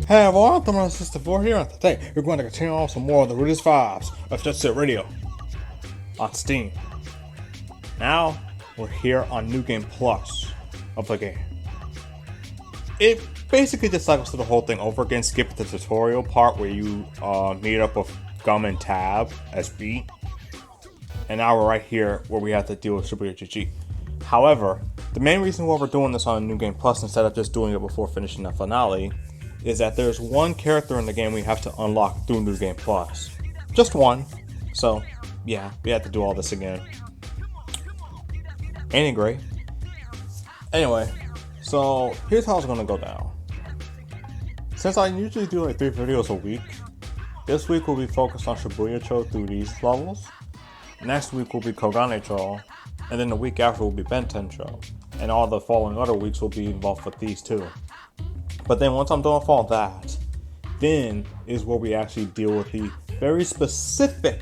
Hey everyone, I'm Sister 4 here, and today we're going to continue on some more of the Rudies vibes of Jet Set Radio on Steam. Now, we're here on New Game Plus of the game. It basically just cycles through the whole thing over again, skip the tutorial part where you meet up with Gum and Tab as beat. And now we're right here where we have to deal with Shibuya-cho. However, the main reason why we're doing this on New Game Plus instead of just doing it before finishing the finale is that there's one character in the game we have to unlock through New Game Plus. Just one. So, yeah, we have to do all this again. Ain't it great? Anyway, so here's how it's gonna go down. Since I usually do like 3 videos a week, this week we'll be focused on Shibuya-cho through these levels. Next week will be Kogane-cho, and then the week after will be Benten-cho. And all the following other weeks will be involved with these too. But then once I'm done with all that, then is where we actually deal with the very specific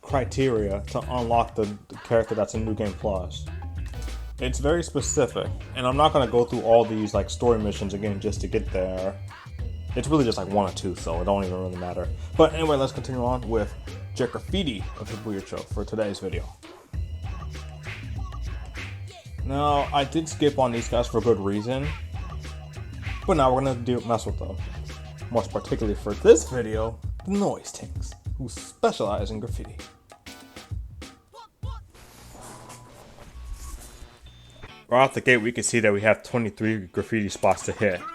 criteria to unlock the character that's in New Game Plus. It's very specific, and I'm not going to go through all these like story missions again just to get there. It's really just like 1 or 2, so it don't even really matter. But anyway, let's continue on with Graffiti of Shibuya-cho for today's video. Now, I did skip on these guys for good reason, but now we're gonna mess with them. Most particularly for this video, the Noise Tanks, who specialize in graffiti. Right off the gate, we can see that we have 23 graffiti spots to hit. 3,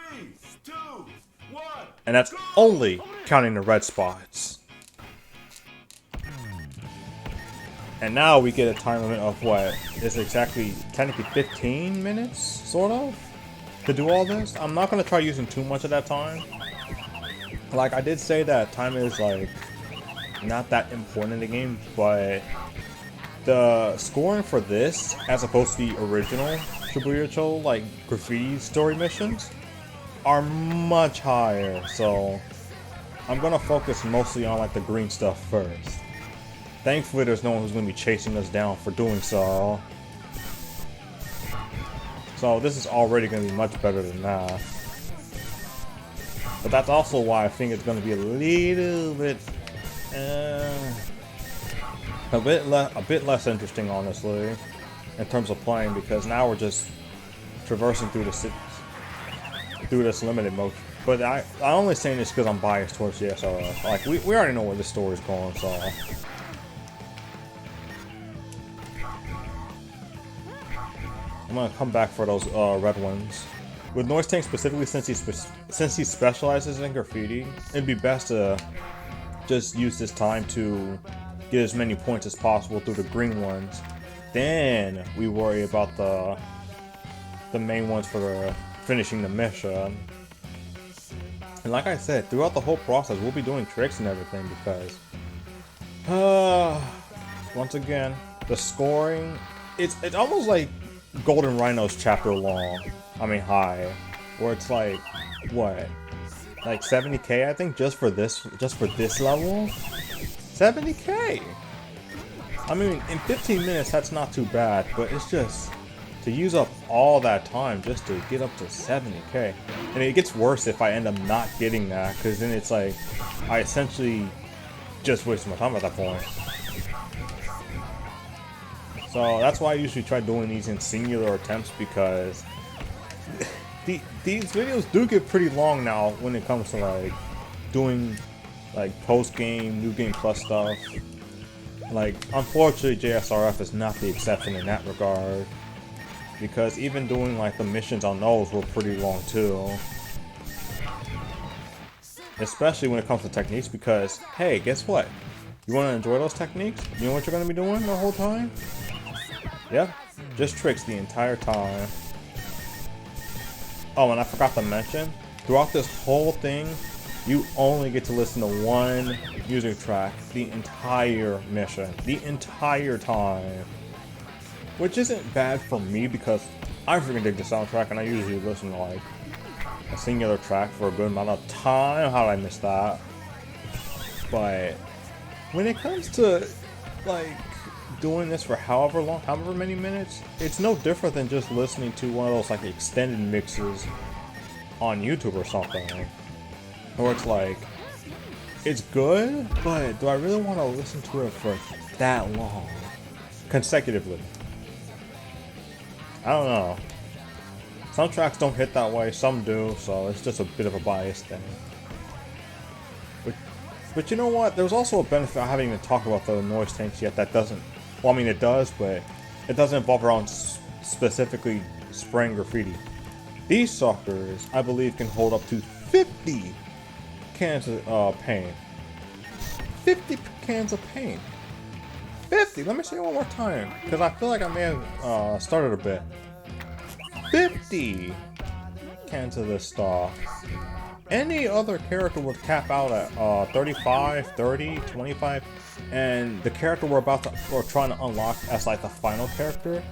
2, 1, And that's only counting the red spots. And now we get a time limit of what is exactly technically 15 minutes, sort of, to do all this. I'm not going to try using too much of that time. Like, I did say that time is like not that important in the game, but the scoring for this, as opposed to the original Shibuya-cho like graffiti story missions, are much higher. So I'm going to focus mostly on like the green stuff first. Thankfully, there's no one who's going to be chasing us down for doing so. So this is already going to be much better than that. But that's also why I think it's going to be a little bit, a bit less interesting, honestly, in terms of playing, because now we're just traversing through this limited mode. But I'm only saying this because I'm biased towards the SRF. Like we already know where this story's going, so. I'm gonna come back for those red ones. With Noise Tank specifically, since he specializes in graffiti, it'd be best to just use this time to get as many points as possible through the green ones. Then we worry about the main ones for finishing the mission. And like I said, throughout the whole process, we'll be doing tricks and everything because, once again, the scoring, it's almost like Golden Rhino's chapter long, high, where it's like, what, like 70k I think just for this level? 70k! I mean, in 15 minutes that's not too bad, but it's just to use up all that time just to get up to 70k. And it gets worse if I end up not getting that, because then it's like, I essentially just wasted my time at that point. So that's why I usually try doing these in singular attempts, because these videos do get pretty long now when it comes to like doing like post-game, New Game Plus stuff. Like, unfortunately JSRF is not the exception in that regard, because even doing like the missions on those were pretty long too. Especially when it comes to techniques, because hey, guess what? You want to enjoy those techniques? You know what you're going to be doing the whole time? Yep, just tricks the entire time. Oh, and I forgot to mention, throughout this whole thing, you only get to listen to one music track the entire mission, the entire time. Which isn't bad for me, because I freaking dig the soundtrack and I usually listen to like a singular track for a good amount of time. How did I miss that? But when it comes to like doing this for however many minutes, it's no different than just listening to one of those like extended mixes on YouTube or something. Or it's like, it's good, but do I really want to listen to it for that long? Consecutively. I don't know. Some tracks don't hit that way, some do, so it's just a bit of a biased thing. But you know what? There's also a benefit. I haven't even talked about the noise tanks yet. That doesn't. Well, I mean, it does, but it doesn't involve around specifically spraying graffiti. These suckers, I believe, can hold up to 50 cans of paint. 50 cans of paint. 50. Let me say it one more time, because I feel like I may have started a bit. 50 cans of this stuff. Any other character would cap out at 35, 30, 25, and the character we're trying to unlock as like the final character,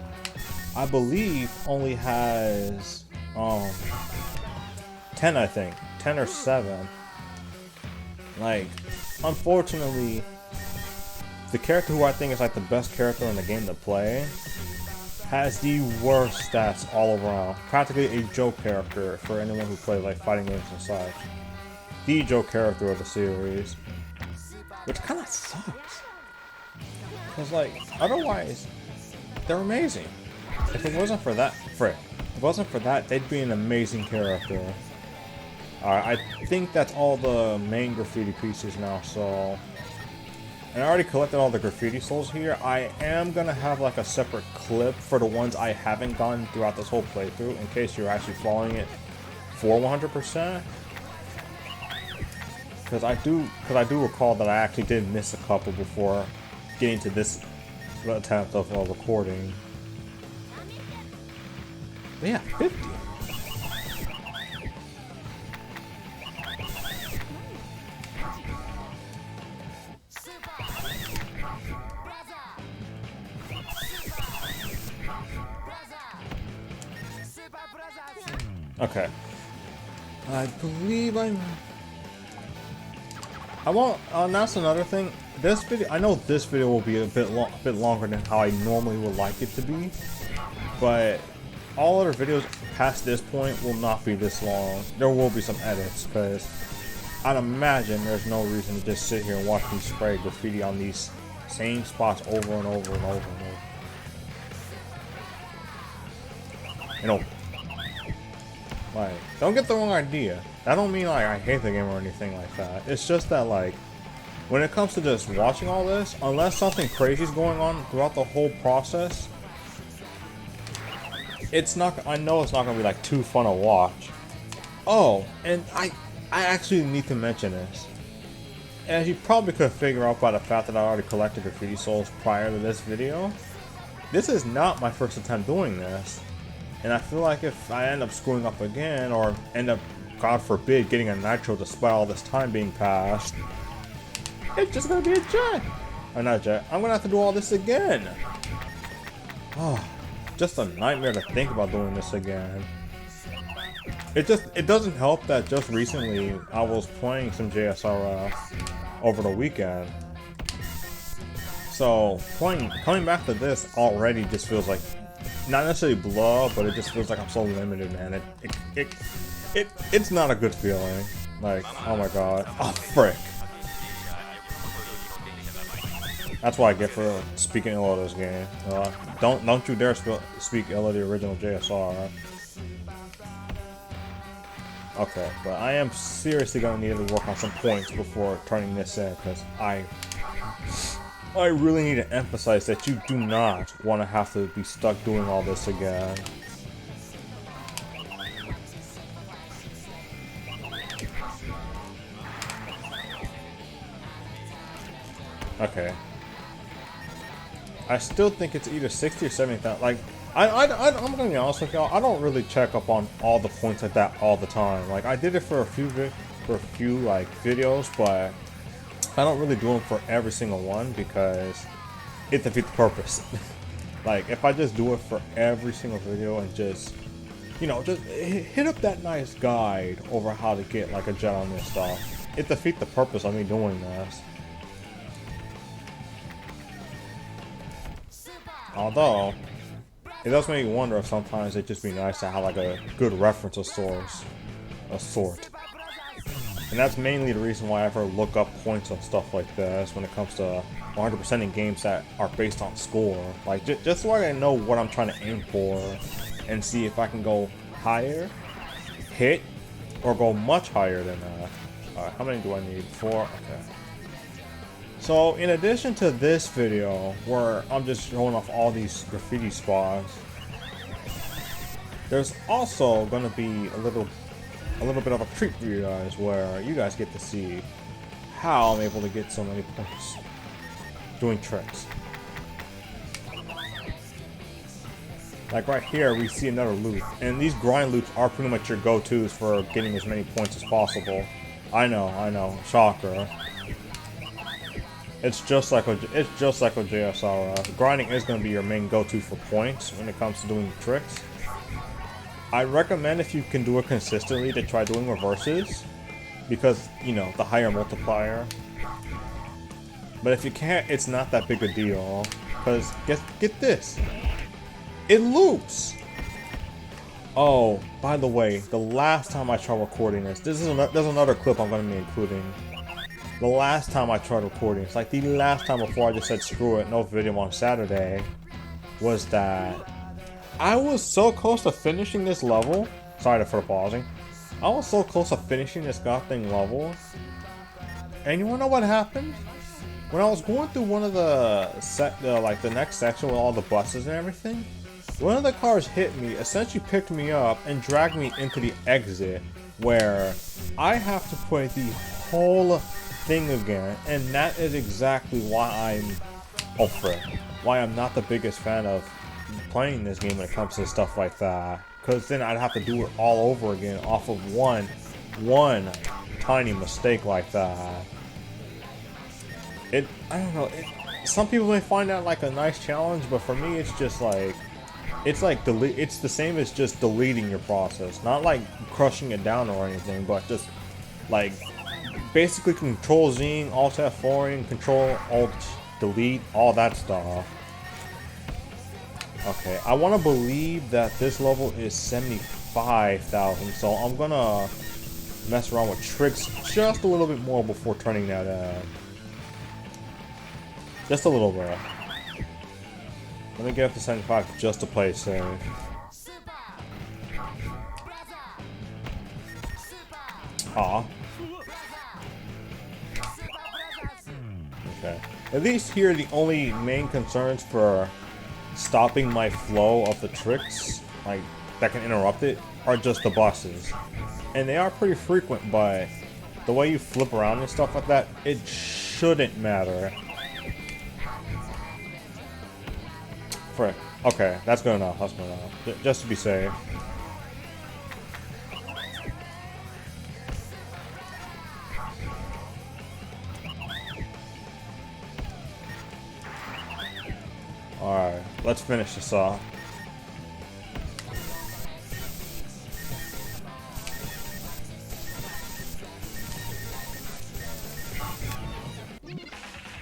I believe only has 10, I think, 10 or 7. Like, unfortunately, the character who I think is like the best character in the game to play has the worst stats all around. Practically a joke character for anyone who plays like fighting games and such. The joke character of the series. Which kind of sucks. Because like, otherwise, they're amazing. If it wasn't for that, If it wasn't for that, they'd be an amazing character. Alright, I think that's all the main graffiti pieces now, so... And I already collected all the graffiti souls here. I am gonna have like a separate clip for the ones I haven't gotten throughout this whole playthrough, in case you're actually following it for 100%. Because I do recall that I actually did miss a couple before getting to this attempt of recording. But yeah, 50. Okay. I believe I won't. That's another thing. This video, I know this video will be a bit longer than how I normally would like it to be, but all other videos past this point will not be this long. There will be some edits, because I'd imagine there's no reason to just sit here and watch me spray graffiti on these same spots over and over and over and over. You know. Like, don't get the wrong idea. That don't mean like I hate the game or anything like that. It's just that like, when it comes to just watching all this, unless something crazy is going on throughout the whole process, it's not. I know it's not gonna be like too fun to watch. Oh, and I actually need to mention this. As you probably could figure out by the fact that I already collected graffiti souls prior to this video, this is not my first attempt doing this. And I feel like if I end up screwing up again, or end up, God forbid, getting a nitro despite all this time being passed, it's just gonna be a jet. Or not jet. I'm gonna have to do all this again. Oh, just a nightmare to think about doing this again. It doesn't help that just recently I was playing some JSRF over the weekend. So coming back to this already just feels like, not necessarily blow, but it just feels like I'm so limited, man. It's not a good feeling. Like, oh my god. Oh, frick. That's what I get for speaking ill of this game. Don't you dare speak ill of the original JSR. Okay, but I am seriously gonna need to work on some points before turning this in, because I really need to emphasize that you do not want to have to be stuck doing all this again. Okay. I still think it's either 60 or 70,000. Like, I'm gonna be honest with y'all. I don't really check up on all the points like that all the time. Like, I did it for a few like videos, but I don't really do them for every single one because it defeats the purpose. Like, if I just do it for every single video and just, you know, just hit up that nice guide over how to get like a jet on this stuff, it defeats the purpose of me doing this. Although, it does make me wonder if sometimes it'd just be nice to have like a good reference of source, a sort. And And that's mainly the reason why I ever look up points on stuff like this when it comes to 100% in games that are based on score. Like, just so I know what I'm trying to aim for and see if I can go higher, hit, or go much higher than that. Alright, how many do I need? 4? Okay. So, in addition to this video, where I'm just showing off all these graffiti spots, there's also going to be a little bit of a treat for you guys, where you guys get to see how I'm able to get so many points doing tricks. Like right here, we see another loop, and these grind loops are pretty much your go-tos for getting as many points as possible. I know, shocker. It's just like with JSR. Grinding is going to be your main go-to for points when it comes to doing tricks. I recommend, if you can do it consistently, to try doing reverses, because, you know, the higher multiplier. But if you can't, it's not that big a deal, because get this, it loops. Oh, by the way, the last time I tried recording there's another clip I'm going to be including. The last time I tried recording, it's like the last time before I just said screw it, no video on Saturday, was that I was so close to finishing this level. Sorry for pausing. I was so close to finishing this goddamn level. And you wanna know what happened? When I was going through one of the next section with all the buses and everything, one of the cars hit me, essentially picked me up, and dragged me into the exit, where I have to play the whole thing again. And that is exactly why why I'm not the biggest fan of playing this game when it comes to stuff like that, because then I'd have to do it all over again off of one tiny mistake like that. I don't know, some people may find that like a nice challenge, but for me it's just like, it's the same as just deleting your process, not like crushing it down or anything, but just like basically Control Z, Alt F4, Control Alt Delete, all that stuff. Okay, I want to believe that this level is 75,000, so I'm gonna mess around with tricks just a little bit more before turning that in. Just a little bit. Let me get up to 75 just to play safe. Aw. Okay. At least here, the only main concerns for stopping my flow of the tricks, like, that can interrupt it, are just the buses. And they are pretty frequent, but the way you flip around and stuff like that, it shouldn't matter. Frick. Okay, that's good enough. That's good enough. Just to be safe. Alright, let's finish this off.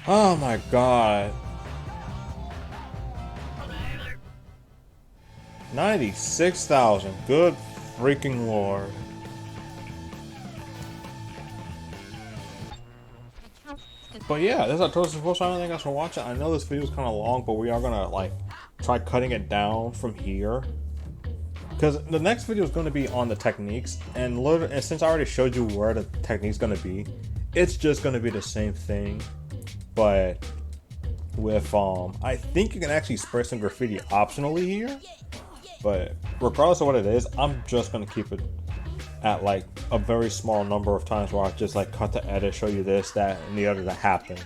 Oh my god. 96,000. Good freaking lord. But yeah, this is our Toasted Full Channel. Thank you guys for watching. I know this video is kind of long, but we are gonna like try cutting it down from here, because the next video is going to be on the techniques, and since I already showed you where the technique's going to be, it's just going to be the same thing, but with I think you can actually spray some graffiti optionally here, but regardless of what it is, I'm just going to keep it at like a very small number of times where I just like cut to edit, show you this, that, and the other that happened.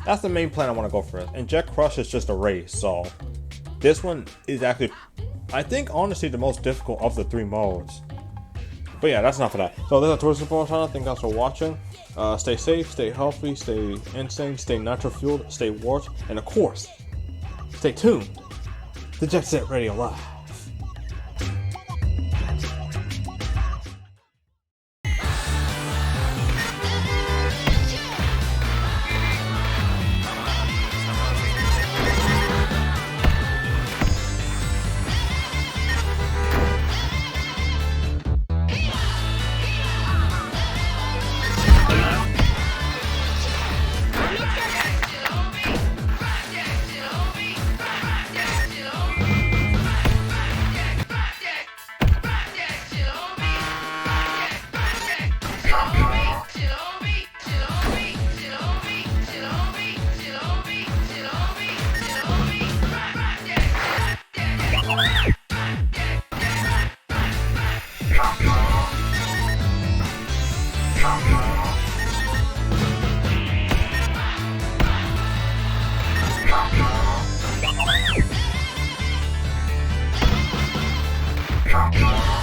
That's the main plan I want to go for. And Jet Crush is just a race, so this one is actually, I think, honestly the most difficult of the 3 modes. But yeah, that's enough of that. So this is Toasted Full Channel. Thank you guys for watching. Stay safe, stay healthy, stay insane, stay nitro fueled, stay warped, and of course, stay tuned to Jet Set Radio Live. Shibuya-cho.